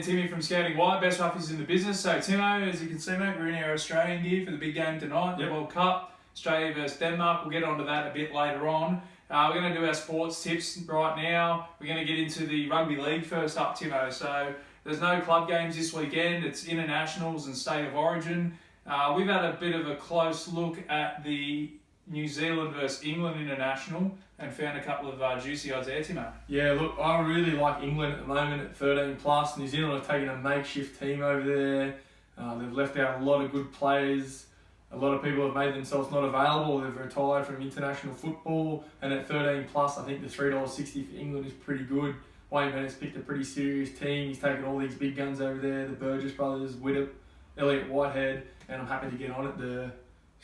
and Timmy from Scouting White, best ruffies in the business. So Timo, as you can see, mate, we're in our Australian gear for the big game tonight, the World Cup, Australia versus Denmark. We'll get onto that a bit later on. We're going to do our sports tips right now. We're going to get into the Rugby League first up, Timo. So there's no club games this weekend. It's internationals and state of origin. We've had a bit of a close look at the New Zealand versus England international and found a couple of juicy odds there, Timo. Yeah, look, I really like England at the moment at 13 plus. New Zealand have taken a makeshift team over there. They've left out a lot of good players. A lot of people have made themselves not available. They've retired from international football. And at 13 plus, I think the $3.60 for England is pretty good. Wayne Bennett's picked a pretty serious team. He's taken all these big guns over there, the Burgess brothers, Widdop, Elliot Whitehead, and I'm happy to get on it, the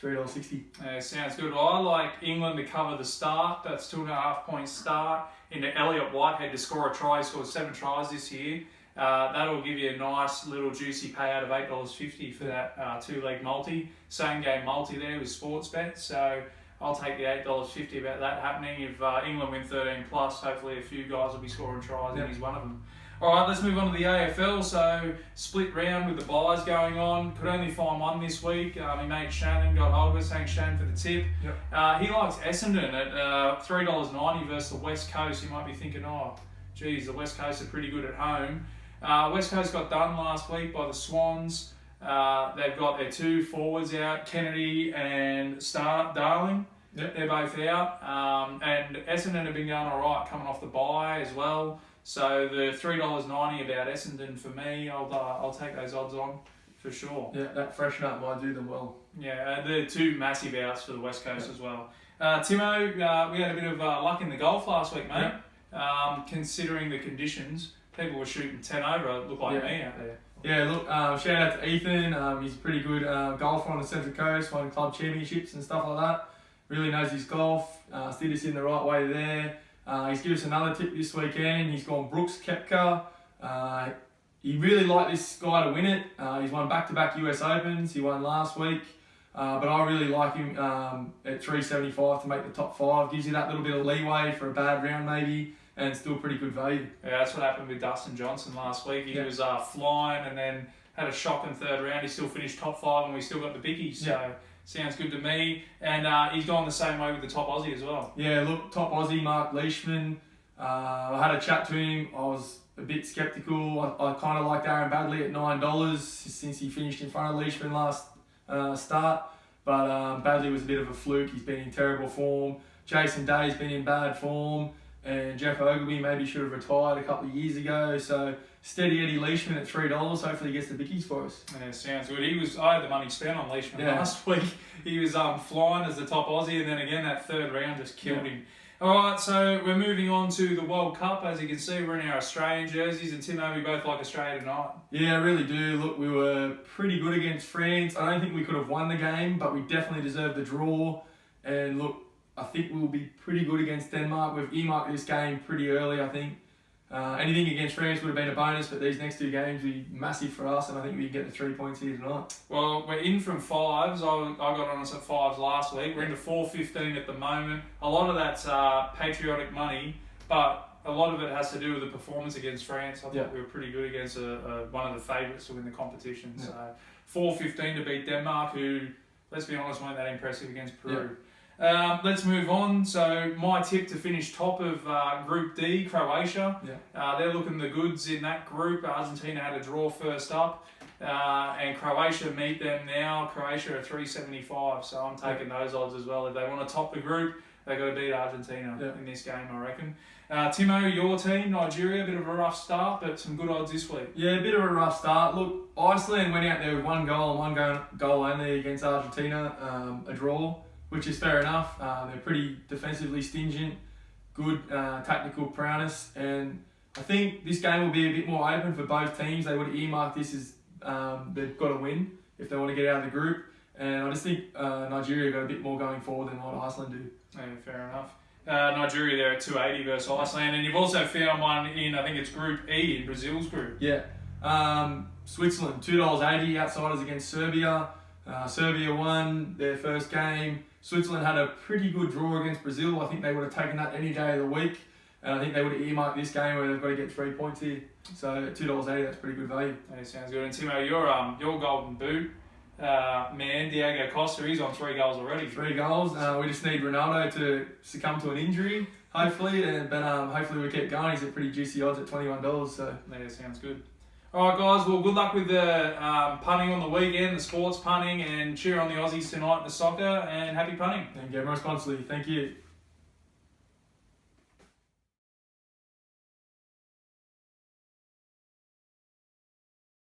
$3.60. Yeah, sounds good. Well, I like England to cover the start. That's 2.5 point start. Into Elliot Whitehead to score a try. He scored 7 tries this year. That'll give you a nice little juicy payout of $8.50 for that two-leg multi. Same game multi there with Sportsbet. So I'll take the $8.50 about that happening. If England win 13 plus, hopefully a few guys will be scoring tries and he's one of them. All right, let's move on to the AFL. So split round with the buys going on. Could only find one this week. My mate Shannon got hold of us. Thanks, Shannon, for the tip. Yep. He likes Essendon at $3.90 versus the West Coast. You might be thinking, oh, geez, the West Coast are pretty good at home. West Coast got done last week by the Swans. They've got their 2 forwards out, Kennedy and Darling. Yep. They're both out. And Essendon have been going all right, coming off the bye as well. So the $3.90 about Essendon for me, I'll take those odds on for sure. Yeah, that freshen up might do them well. Yeah, they're 2 massive outs for the West Coast as well. Timo, we had a bit of luck in the golf last week, mate. Considering the conditions, people were shooting 10 over. It looked like me out there. Yeah, look, shout out to Ethan. He's a pretty good golfer on the Central Coast, won club championships and stuff like that. Really knows his golf, steered us in the right way there. He's given us another tip this weekend. He's gone Brooks Koepka. He really liked this guy to win it. He's won back-to-back US Opens. He won last week. But I really like him at $3.75 to make the top 5. Gives you that little bit of leeway for a bad round maybe, and still pretty good value. Yeah, that's what happened with Dustin Johnson last week. He was flying and then had a shocking 3rd round. He still finished top 5 and we still got the biggie. So sounds good to me. And he's gone the same way with the top Aussie as well. Yeah, look, top Aussie, Mark Leishman. I had a chat to him. I was a bit sceptical. I kind of liked Aaron Badley at $9 since he finished in front of Leishman last start. But Badley was a bit of a fluke. He's been in terrible form. Jason Day's been in bad form. And Jeff Ogilvy maybe should have retired a couple of years ago. So steady Eddie Leishman at $3. Hopefully he gets the bickies for us. Yeah, sounds good. I had the money spent on Leishman last week. He was flying as the top Aussie, and then again that 3rd round just killed him. All right, so we're moving on to the World Cup. As you can see, we're in our Australian jerseys, and Timo, we both like Australia tonight. Yeah, I really do. Look, we were pretty good against France. I don't think we could have won the game, but we definitely deserved the draw. And look, I think we'll be pretty good against Denmark. We've earmarked this game pretty early, I think. Anything against France would have been a bonus, but these next 2 games will be massive for us, and I think we can get the 3 points here tonight. Well, we're in from 5s. I got on us at 5s last week. We're into 4.15 at the moment. A lot of that's patriotic money, but a lot of it has to do with the performance against France. I thought we were pretty good against one of the favourites to win the competition. So 4.15 to beat Denmark, who, let's be honest, weren't that impressive against Peru. Let's move on. So my tip to finish top of Group D, Croatia. They're looking the goods in that group. Argentina had a draw first up, and Croatia meet them now. Croatia are $3.75, so I'm taking those odds as well. If they want to top the group, they've got to beat Argentina in this game, I reckon. Timo, your team, Nigeria, a bit of a rough start, but some good odds this week. Yeah, a bit of a rough start. Look, Iceland went out there with 1 goal and 1 goal only against Argentina, a draw, which is fair enough. They're pretty defensively stingent, good tactical prowess, and I think this game will be a bit more open for both teams. They would earmark this as they've got to win if they want to get out of the group, and I just think Nigeria got a bit more going forward than what Iceland do. Yeah, fair enough. Nigeria there at $2.80 versus Iceland, and you've also found one in, I think it's Group E, in Brazil's group. Yeah, Switzerland, $2.80 outsiders against Serbia. Serbia won their first game. Switzerland had a pretty good draw against Brazil. I think they would have taken that any day of the week. And I think they would have earmarked this game where they've got to get 3 points here. So $2.80, that's pretty good value. That sounds good. And Timo, your golden boot man, Diego Costa, he's on 3 goals already. 3 goals. We just need Ronaldo to succumb to an injury, hopefully. But hopefully we keep going. He's at pretty juicy odds at $21. So yeah, sounds good. All right, guys. Well, good luck with the punting on the weekend, the sports punting, and cheer on the Aussies tonight in the soccer. And happy punting. And game responsibly. Thank you.